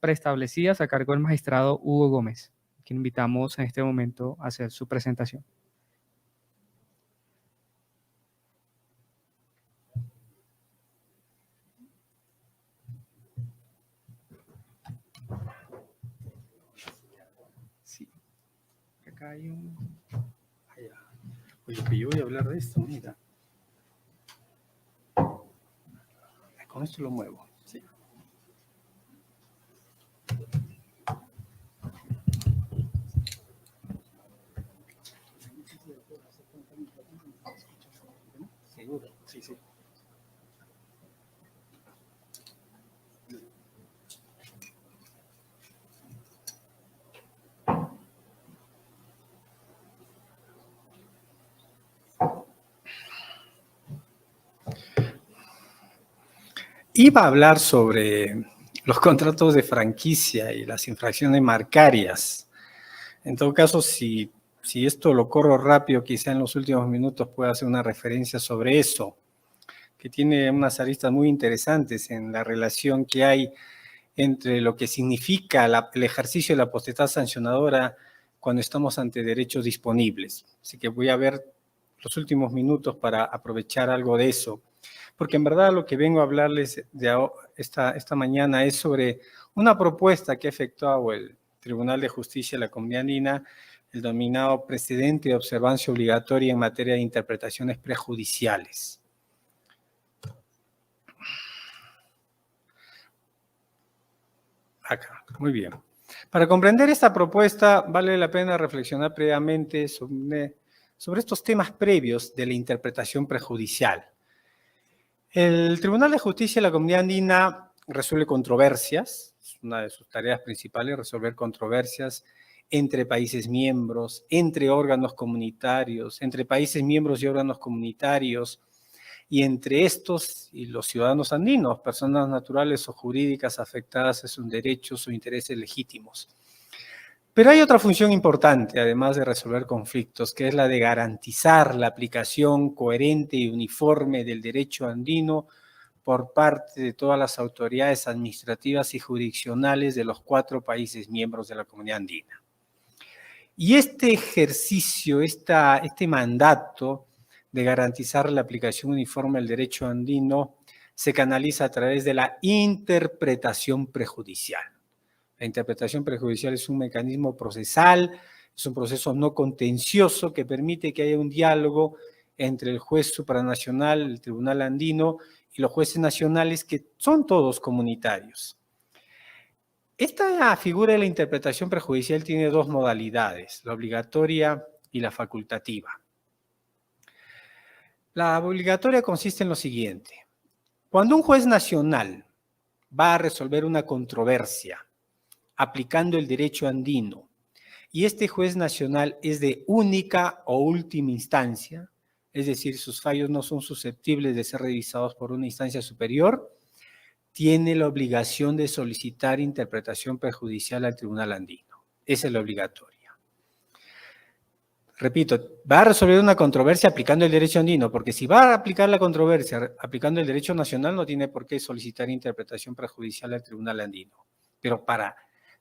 preestablecidas a cargo del magistrado Hugo Gómez, quien invitamos en este momento a hacer su presentación. Sí, acá hay un... Oye, que yo voy a hablar de esto, mira. Con esto lo muevo. Sí. Seguro, sí, sí. Iba a hablar sobre los contratos de franquicia y las infracciones marcarias. En todo caso, si esto lo corro rápido, quizá en los últimos minutos pueda hacer una referencia sobre eso, que tiene unas aristas muy interesantes en la relación que hay entre lo que significa el ejercicio de la potestad sancionadora cuando estamos ante derechos disponibles. Así que voy a ver los últimos minutos para aprovechar algo de eso. Porque en verdad lo que vengo a hablarles de esta mañana es sobre una propuesta que ha efectuado el Tribunal de Justicia de la Comunidad Andina, el denominado precedente de observancia obligatoria en materia de interpretaciones prejudiciales. Acá, muy bien. Para comprender esta propuesta vale la pena reflexionar previamente sobre estos temas previos de la interpretación prejudicial. El Tribunal de Justicia de la Comunidad Andina resuelve controversias, es una de sus tareas principales, resolver controversias entre países miembros, entre órganos comunitarios, entre países miembros y órganos comunitarios, y entre estos y los ciudadanos andinos, personas naturales o jurídicas afectadas a sus derechos o intereses legítimos. Pero hay otra función importante, además de resolver conflictos, que es la de garantizar la aplicación coherente y uniforme del derecho andino por parte de todas las autoridades administrativas y jurisdiccionales de los 4 países miembros de la Comunidad Andina. Y este ejercicio, este mandato de garantizar la aplicación uniforme del derecho andino se canaliza a través de la interpretación prejudicial. La interpretación prejudicial es un mecanismo procesal, es un proceso no contencioso que permite que haya un diálogo entre el juez supranacional, el Tribunal Andino y los jueces nacionales, que son todos comunitarios. Esta figura de la interpretación prejudicial tiene 2 modalidades, la obligatoria y la facultativa. La obligatoria consiste en lo siguiente. Cuando un juez nacional va a resolver una controversia aplicando el derecho andino y este juez nacional es de única o última instancia, es decir, sus fallos no son susceptibles de ser revisados por una instancia superior, tiene la obligación de solicitar interpretación prejudicial al Tribunal Andino. Esa es la obligatoria. Repito, va a resolver una controversia aplicando el derecho andino, porque si va a aplicar la controversia aplicando el derecho nacional, no tiene por qué solicitar interpretación prejudicial al Tribunal Andino. Pero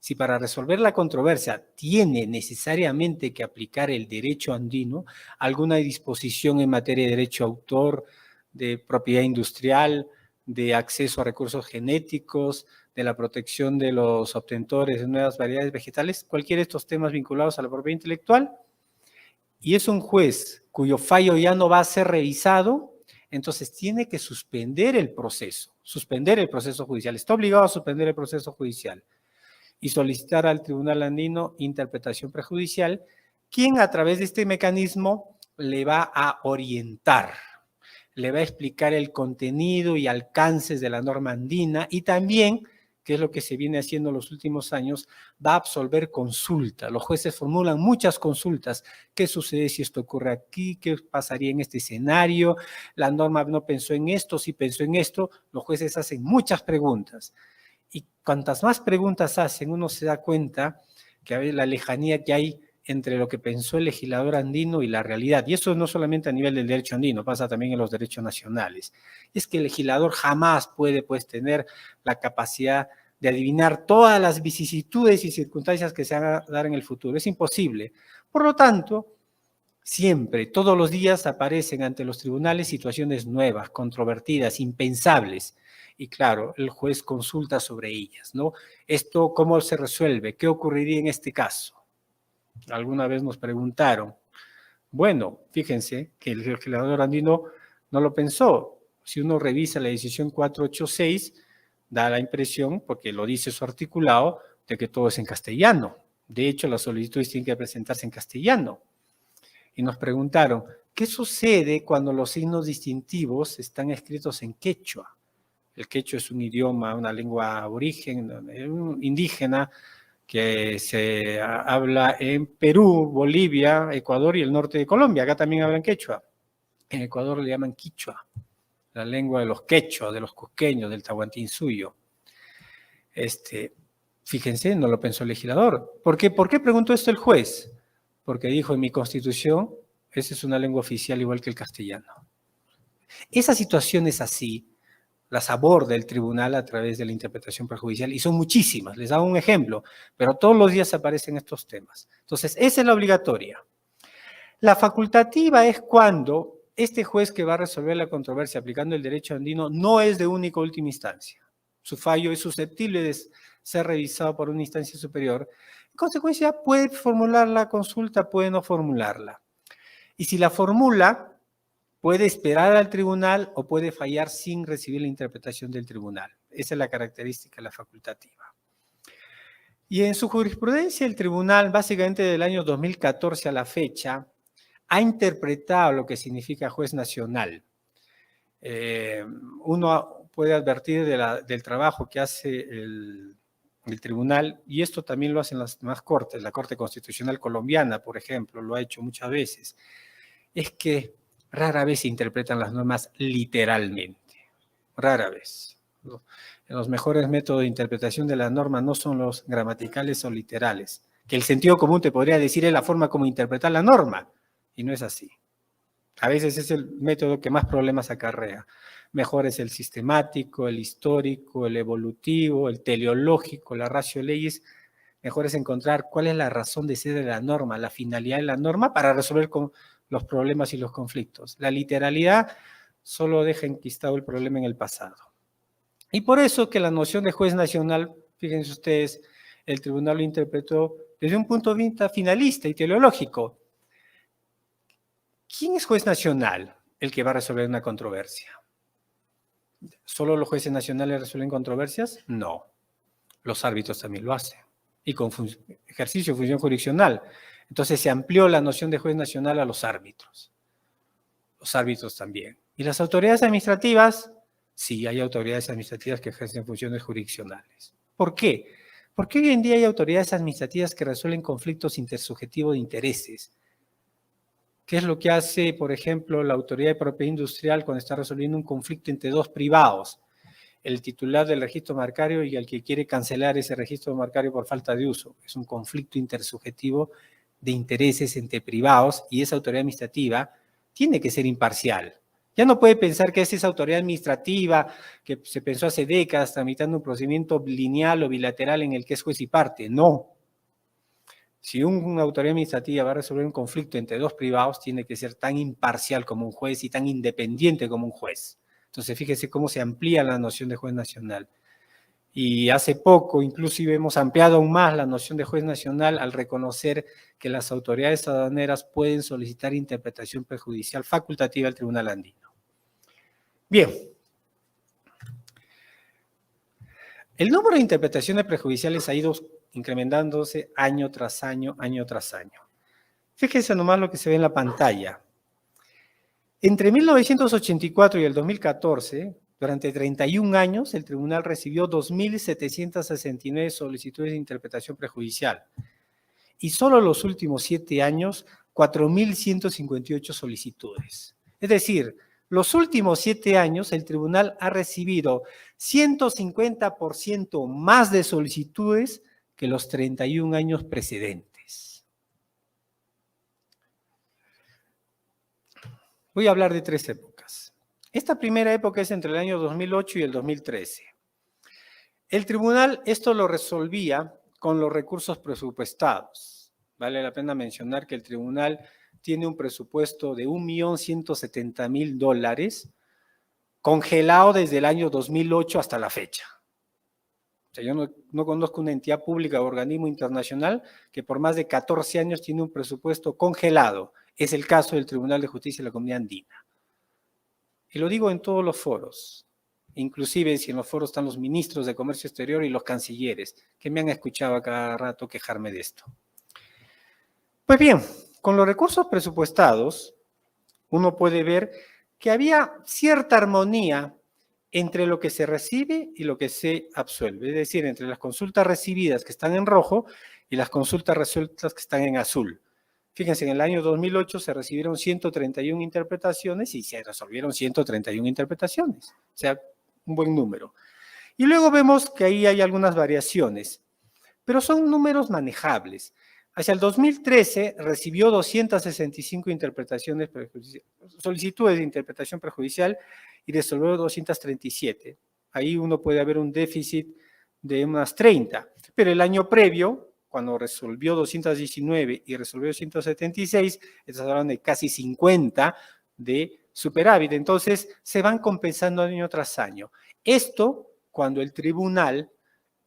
si para resolver la controversia tiene necesariamente que aplicar el derecho andino, alguna disposición en materia de derecho autor, de propiedad industrial, de acceso a recursos genéticos, de la protección de los obtentores de nuevas variedades vegetales, cualquiera de estos temas vinculados a la propiedad intelectual, y es un juez cuyo fallo ya no va a ser revisado, entonces tiene que suspender el proceso judicial, está obligado a suspender el proceso judicial y solicitar al Tribunal Andino interpretación prejudicial, quien a través de este mecanismo le va a orientar, le va a explicar el contenido y alcances de la norma andina y también, que es lo que se viene haciendo en los últimos años, va a absolver consulta. Los jueces formulan muchas consultas. ¿Qué sucede si esto ocurre aquí? ¿Qué pasaría en este escenario? La norma no pensó en esto, sí pensó en esto. Los jueces hacen muchas preguntas. Y cuantas más preguntas hacen, uno se da cuenta que hay la lejanía que hay entre lo que pensó el legislador andino y la realidad. Y eso no solamente a nivel del derecho andino, pasa también en los derechos nacionales. Es que el legislador jamás puede tener la capacidad de adivinar todas las vicisitudes y circunstancias que se van a dar en el futuro. Es imposible. Por lo tanto, siempre, todos los días aparecen ante los tribunales situaciones nuevas, controvertidas, impensables. Y claro, el juez consulta sobre ellas, ¿no? Esto, ¿cómo se resuelve? ¿Qué ocurriría en este caso? Alguna vez nos preguntaron. Bueno, fíjense que el legislador andino no lo pensó. Si uno revisa la decisión 486, da la impresión, porque lo dice su articulado, de que todo es en castellano. De hecho, las solicitudes tienen que presentarse en castellano. Y nos preguntaron, ¿qué sucede cuando los signos distintivos están escritos en quechua? El quechua es un idioma, una lengua aborigen, indígena, que se habla en Perú, Bolivia, Ecuador y el norte de Colombia. Acá también hablan quechua. En Ecuador le llaman quichua, la lengua de los quechua, de los cusqueños, del Tahuantinsuyo. Fíjense, no lo pensó el legislador. ¿Por qué preguntó esto el juez? Porque dijo en mi constitución, esa es una lengua oficial igual que el castellano. Esas situaciones así las aborda el tribunal a través de la interpretación prejudicial y son muchísimas, les hago un ejemplo, pero todos los días aparecen estos temas. Entonces, esa es la obligatoria. La facultativa es cuando este juez que va a resolver la controversia aplicando el derecho andino no es de única última instancia. Su fallo es susceptible de ser revisado por una instancia superior. En consecuencia, puede formular la consulta, puede no formularla. Y si la formula, puede esperar al tribunal o puede fallar sin recibir la interpretación del tribunal. Esa es la característica de la facultativa. Y en su jurisprudencia, el tribunal, básicamente del año 2014 a la fecha, ha interpretado lo que significa juez nacional. Uno puede advertir del trabajo que hace el tribunal, y esto también lo hacen las demás cortes, la Corte Constitucional Colombiana, por ejemplo, lo ha hecho muchas veces, es que rara vez se interpretan las normas literalmente, rara vez. Los mejores métodos de interpretación de la norma no son los gramaticales o literales, que el sentido común te podría decir es la forma como interpretar la norma, y no es así. A veces es el método que más problemas acarrea. Mejor es el sistemático, el histórico, el evolutivo, el teleológico, la ratio leyes. Mejor es encontrar cuál es la razón de ser de la norma, la finalidad de la norma para resolver los problemas y los conflictos. La literalidad solo deja enquistado el problema en el pasado. Y por eso que la noción de juez nacional, fíjense ustedes, el tribunal lo interpretó desde un punto de vista finalista y teleológico. ¿Quién es juez nacional? El que va a resolver una controversia. ¿Solo los jueces nacionales resuelven controversias? No. Los árbitros también lo hacen. Y con ejercicio de función jurisdiccional. Entonces se amplió la noción de juez nacional a los árbitros. Los árbitros también. ¿Y las autoridades administrativas? Sí, hay autoridades administrativas que ejercen funciones jurisdiccionales. ¿Por qué? Porque hoy en día hay autoridades administrativas que resuelven conflictos intersubjetivos de intereses. ¿Qué es lo que hace, por ejemplo, la autoridad de propiedad industrial cuando está resolviendo un conflicto entre dos privados? El titular del registro marcario y el que quiere cancelar ese registro marcario por falta de uso. Es un conflicto intersubjetivo de intereses entre privados y esa autoridad administrativa tiene que ser imparcial. Ya no puede pensar que es esa autoridad administrativa que se pensó hace décadas tramitando un procedimiento lineal o bilateral en el que es juez y parte. No. Si una autoridad administrativa va a resolver un conflicto entre dos privados, tiene que ser tan imparcial como un juez y tan independiente como un juez. Entonces, fíjese cómo se amplía la noción de juez nacional. Y hace poco, inclusive, hemos ampliado aún más la noción de juez nacional al reconocer que las autoridades aduaneras pueden solicitar interpretación prejudicial facultativa al Tribunal Andino. Bien. El número de interpretaciones prejudiciales ha ido incrementándose año tras año, año tras año. Fíjense nomás lo que se ve en la pantalla. Entre 1984 y el 2014, durante 31 años, el tribunal recibió 2.769 solicitudes de interpretación prejudicial. Y solo los últimos 7 años, 4.158 solicitudes. Es decir, los últimos 7 años, el tribunal ha recibido 150% más de solicitudes que los 31 años precedentes. Voy a hablar de 3 épocas. Esta primera época es entre el año 2008 y el 2013. El tribunal esto lo resolvía con los recursos presupuestados. Vale la pena mencionar que el tribunal tiene un presupuesto de $1.170.000 congelado desde el año 2008 hasta la fecha. O sea, yo no conozco una entidad pública o organismo internacional que por más de 14 años tiene un presupuesto congelado. Es el caso del Tribunal de Justicia de la Comunidad Andina. Y lo digo en todos los foros, inclusive si en los foros están los ministros de Comercio Exterior y los cancilleres, que me han escuchado a cada rato quejarme de esto. Pues bien, con los recursos presupuestados, uno puede ver que había cierta armonía entre lo que se recibe y lo que se absuelve, es decir, entre las consultas recibidas que están en rojo y las consultas resueltas que están en azul. Fíjense, en el año 2008 se recibieron 131 interpretaciones y se resolvieron 131 interpretaciones, o sea, un buen número. Y luego vemos que ahí hay algunas variaciones, pero son números manejables. Hacia el 2013 recibió 265 solicitudes de interpretación prejudicial y resolvió 237. Ahí uno puede haber un déficit de unas 30, pero el año previo, cuando resolvió 219 y resolvió 276, estamos hablando de casi 50 de superávit. Entonces, se van compensando año tras año. Esto cuando el tribunal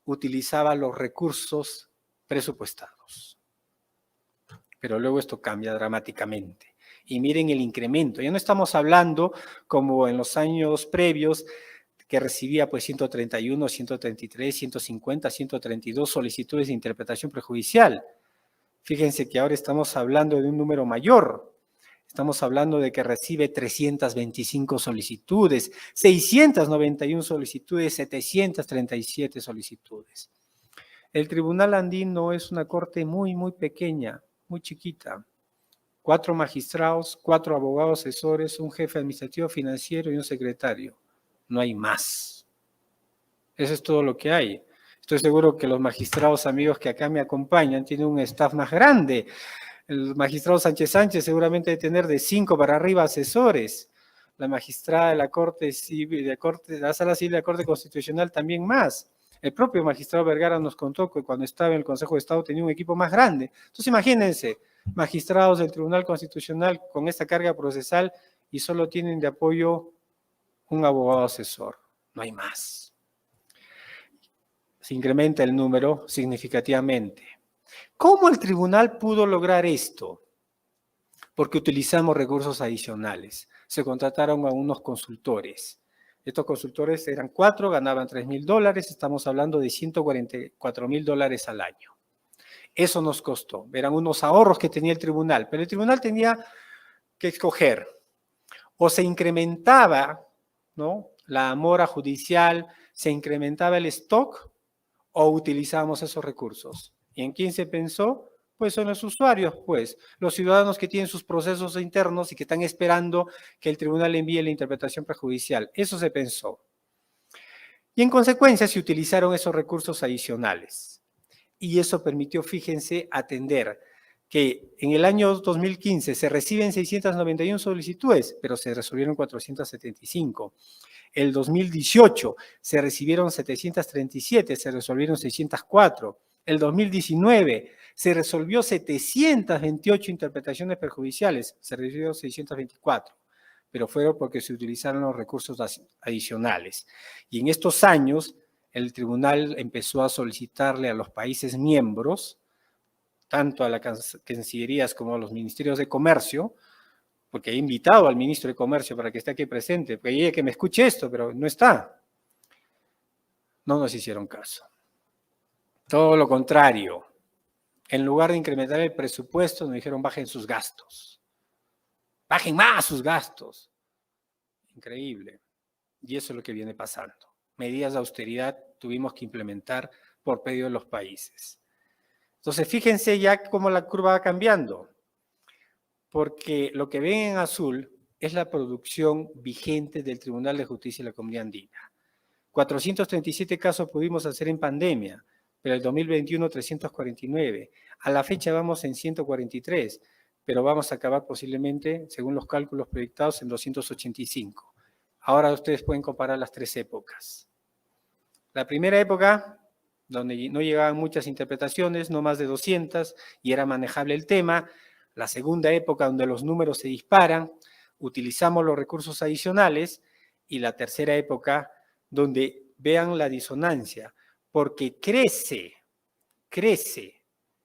utilizaba los recursos presupuestados. Pero luego esto cambia dramáticamente. Y miren el incremento. Ya no estamos hablando como en los años previos que recibía pues 131, 133, 150, 132 solicitudes de interpretación prejudicial. Fíjense que ahora estamos hablando de un número mayor. Estamos hablando de que recibe 325 solicitudes, 691 solicitudes, 737 solicitudes. El Tribunal Andino es una corte muy pequeña, muy chiquita. 4 magistrados, 4 abogados asesores, un jefe administrativo financiero y un secretario. No hay más. Eso es todo lo que hay. Estoy seguro que los magistrados amigos que acá me acompañan tienen un staff más grande. El magistrado Sánchez seguramente debe tener de 5 para arriba asesores. La magistrada de la Corte Civil, de la Sala Civil de la Corte Constitucional también más. El propio magistrado Vergara nos contó que cuando estaba en el Consejo de Estado tenía un equipo más grande. Entonces imagínense, magistrados del Tribunal Constitucional con esta carga procesal y solo tienen de apoyo un abogado asesor. No hay más. Se incrementa el número significativamente. ¿Cómo el tribunal pudo lograr esto? Porque utilizamos recursos adicionales. Se contrataron a unos consultores. Estos consultores eran 4, ganaban $3.000. Estamos hablando de $144.000 al año. Eso nos costó. Eran unos ahorros que tenía el tribunal. Pero el tribunal tenía que escoger. O se incrementaba, ¿no?, la mora judicial, se incrementaba el stock, o utilizábamos esos recursos. ¿Y en quién se pensó? Pues son los usuarios, pues, los ciudadanos que tienen sus procesos internos y que están esperando que el tribunal envíe la interpretación prejudicial. Eso se pensó. Y en consecuencia se utilizaron esos recursos adicionales. Y eso permitió, fíjense, atender que en el año 2015 se reciben 691 solicitudes, pero se resolvieron 475. El 2018 se recibieron 737, se resolvieron 604. El 2019 se resolvió 728 interpretaciones perjudiciales, se resolvieron 624, pero fueron porque se utilizaron los recursos adicionales. Y en estos años, el tribunal empezó a solicitarle a los países miembros, tanto a las cancillerías como a los ministerios de comercio, porque he invitado al ministro de Comercio para que esté aquí presente, porque ella que me escuche esto, pero no está. No nos hicieron caso. Todo lo contrario. En lugar de incrementar el presupuesto, nos dijeron bajen sus gastos. Bajen más sus gastos. Increíble. Y eso es lo que viene pasando. Medidas de austeridad tuvimos que implementar por pedido de los países. Entonces, fíjense ya cómo la curva va cambiando. Porque lo que ven en azul es la producción vigente del Tribunal de Justicia de la Comunidad Andina. 437 casos pudimos hacer en pandemia, pero el 2021 349. A la fecha vamos en 143, pero vamos a acabar posiblemente, según los cálculos proyectados, en 285. Ahora ustedes pueden comparar las 3 épocas. La primera época, donde no llegaban muchas interpretaciones, no más de 200, y era manejable el tema. La segunda época, donde los números se disparan, utilizamos los recursos adicionales. Y la tercera época, donde vean la disonancia, porque crece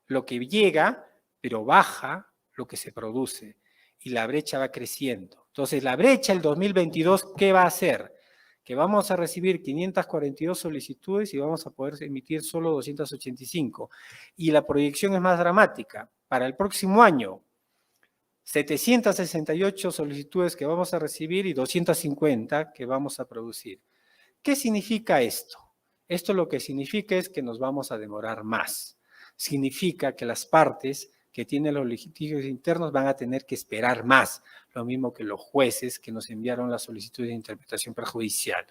lo que llega, pero baja lo que se produce. Y la brecha va creciendo. Entonces, la brecha el 2022, ¿qué va a hacer? Que vamos a recibir 542 solicitudes y vamos a poder emitir solo 285. Y la proyección es más dramática. Para el próximo año, 768 solicitudes que vamos a recibir y 250 que vamos a producir. ¿Qué significa esto? Esto lo que significa es que nos vamos a demorar más. Significa que las partes que tienen los litigios internos van a tener que esperar más, lo mismo que los jueces que nos enviaron la solicitud de interpretación perjudicial.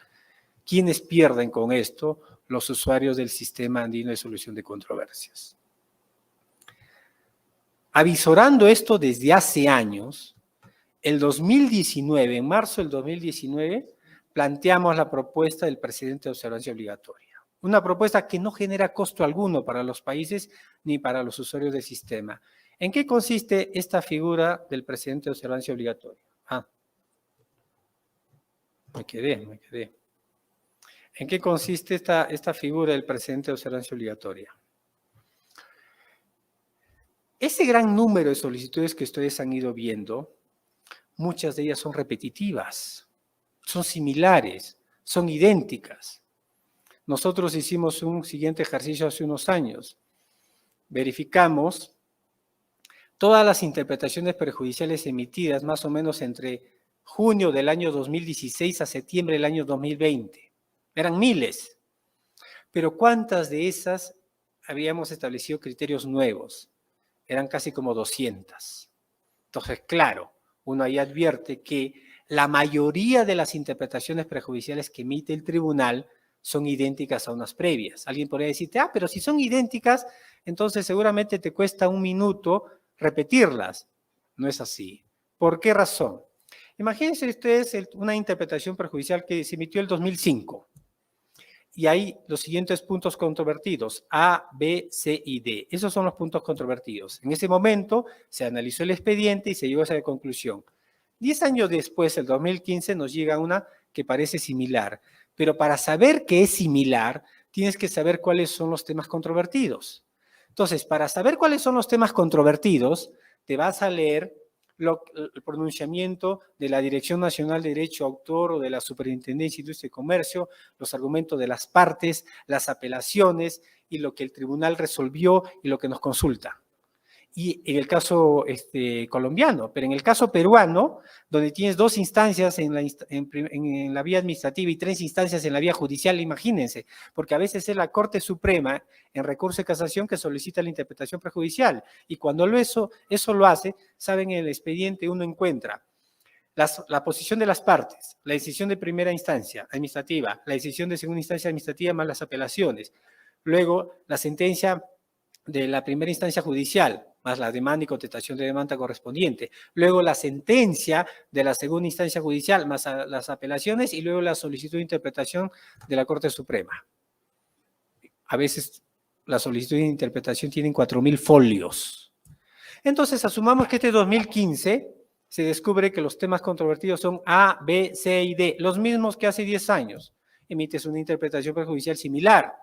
¿Quiénes pierden con esto? Los usuarios del Sistema Andino de Solución de Controversias. Avisorando esto desde hace años, el 2019, en marzo del 2019, planteamos la propuesta del presidente de observancia obligatoria. Una propuesta que no genera costo alguno para los países ni para los usuarios del sistema. ¿En qué consiste esta figura del presidente de observancia obligatoria? Me quedé. ¿En qué consiste esta figura del presidente de observancia obligatoria? Ese gran número de solicitudes que ustedes han ido viendo, muchas de ellas son repetitivas, son similares, son idénticas. Nosotros hicimos un siguiente ejercicio hace unos años. Verificamos todas las interpretaciones perjudiciales emitidas más o menos entre junio del año 2016 a septiembre del año 2020. Eran miles. Pero ¿cuántas de esas habíamos establecido criterios nuevos? Eran casi como 200. Entonces, claro, uno ahí advierte que la mayoría de las interpretaciones perjudiciales que emite el tribunal son idénticas a unas previas. Alguien podría decirte, pero si son idénticas, entonces seguramente te cuesta un minuto repetirlas. No es así. ¿Por qué razón? Imagínense ustedes una interpretación perjudicial que se emitió el 2005. Y hay los siguientes puntos controvertidos, A, B, C y D. Esos son los puntos controvertidos. En ese momento se analizó el expediente y se llegó a esa conclusión. 10 años después, el 2015, nos llega una que parece similar. Pero para saber que es similar, tienes que saber cuáles son los temas controvertidos. Entonces, para saber cuáles son los temas controvertidos, te vas a leer el pronunciamiento de la Dirección Nacional de Derecho a Autor o de la Superintendencia de Industria y Comercio, los argumentos de las partes, las apelaciones y lo que el tribunal resolvió y lo que nos consulta. Y en el caso colombiano, pero en el caso peruano, donde tienes 2 instancias en la vía administrativa y 3 instancias en la vía judicial, imagínense, porque a veces es la Corte Suprema en recurso de casación que solicita la interpretación prejudicial, y cuando eso lo hace, saben, en el expediente uno encuentra la posición de las partes, la decisión de primera instancia administrativa, la decisión de segunda instancia administrativa más las apelaciones, luego la sentencia de la primera instancia judicial, más la demanda y contestación de demanda correspondiente. Luego la sentencia de la segunda instancia judicial, más las apelaciones, y luego la solicitud de interpretación de la Corte Suprema. A veces la solicitud de interpretación tienen 4.000 folios. Entonces, asumamos que este 2015 se descubre que los temas controvertidos son A, B, C y D, los mismos que hace 10 años. Emites una interpretación perjudicial similar.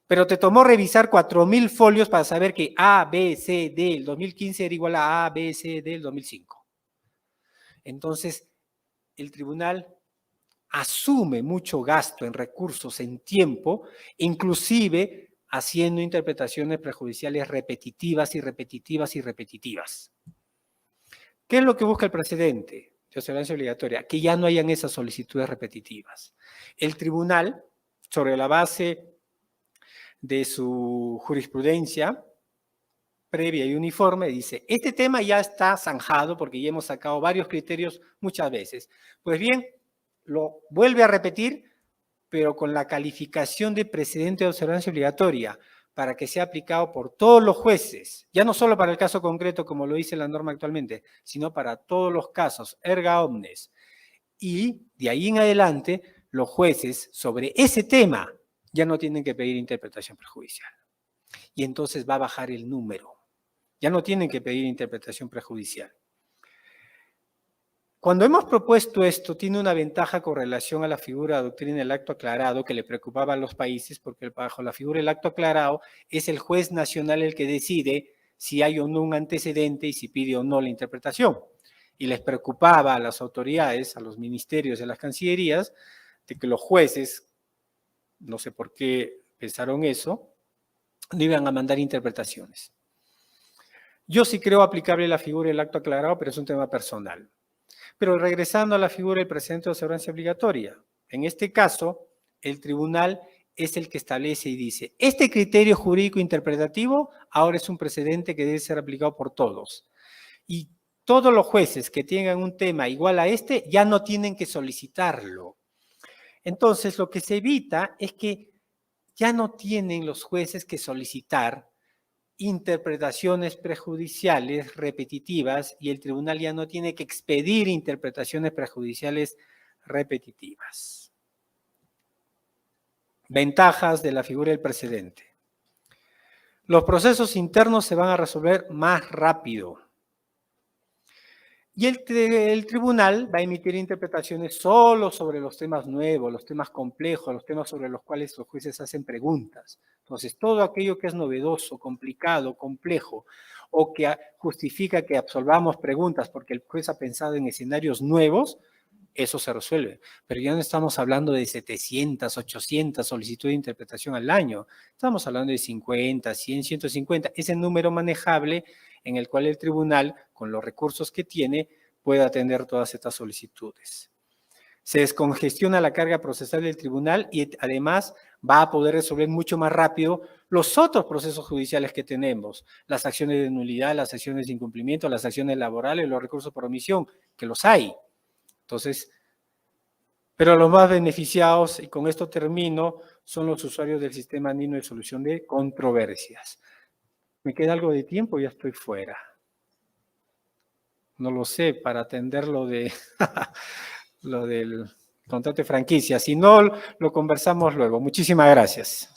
Pero te tomó revisar 4.000 folios para saber que A, B, C, D el 2015 era igual a B, C, D el 2005. Entonces, el tribunal asume mucho gasto en recursos, en tiempo, inclusive haciendo interpretaciones prejudiciales repetitivas y repetitivas y repetitivas. ¿Qué es lo que busca el presidente de observancia obligatoria? Que ya no hayan esas solicitudes repetitivas. El tribunal, sobre la base de su jurisprudencia previa y uniforme, dice, este tema ya está zanjado porque ya hemos sacado varios criterios muchas veces. Pues bien, lo vuelve a repetir, pero con la calificación de precedente de observancia obligatoria, para que sea aplicado por todos los jueces, ya no solo para el caso concreto como lo dice la norma actualmente, sino para todos los casos, erga omnes. Y de ahí en adelante, los jueces sobre ese tema ya no tienen que pedir interpretación prejudicial. Y entonces va a bajar el número. Ya no tienen que pedir interpretación prejudicial. Cuando hemos propuesto esto, tiene una ventaja con relación a la figura de doctrina del acto aclarado que le preocupaba a los países, porque bajo la figura del acto aclarado es el juez nacional el que decide si hay o no un antecedente y si pide o no la interpretación. Y les preocupaba a las autoridades, a los ministerios y a las cancillerías, de que los jueces, no sé por qué pensaron eso, no iban a mandar interpretaciones. Yo sí creo aplicable la figura del acto aclarado, pero es un tema personal. Pero regresando a la figura del precedente de observancia obligatoria, en este caso, el tribunal es el que establece y dice, este criterio jurídico interpretativo ahora es un precedente que debe ser aplicado por todos. Y todos los jueces que tengan un tema igual a este ya no tienen que solicitarlo. Entonces, lo que se evita es que ya no tienen los jueces que solicitar interpretaciones prejudiciales repetitivas y el tribunal ya no tiene que expedir interpretaciones prejudiciales repetitivas. Ventajas de la figura del precedente. Los procesos internos se van a resolver más rápido. Y el tribunal va a emitir interpretaciones solo sobre los temas nuevos, los temas complejos, los temas sobre los cuales los jueces hacen preguntas. Entonces, todo aquello que es novedoso, complicado, complejo, o que justifica que absolvamos preguntas porque el juez ha pensado en escenarios nuevos, eso se resuelve. Pero ya no estamos hablando de 700, 800 solicitudes de interpretación al año. Estamos hablando de 50, 100, 150. Ese número manejable en el cual el tribunal, con los recursos que tiene, puede atender todas estas solicitudes. Se descongestiona la carga procesal del tribunal y además va a poder resolver mucho más rápido los otros procesos judiciales que tenemos, las acciones de nulidad, las acciones de incumplimiento, las acciones laborales, los recursos por omisión, que los hay. Entonces, pero los más beneficiados, y con esto termino, son los usuarios del sistema andino de solución de controversias. ¿Me queda algo de tiempo? Ya estoy fuera. No lo sé, para atender lo del contrato de franquicia. Si no, lo conversamos luego. Muchísimas gracias.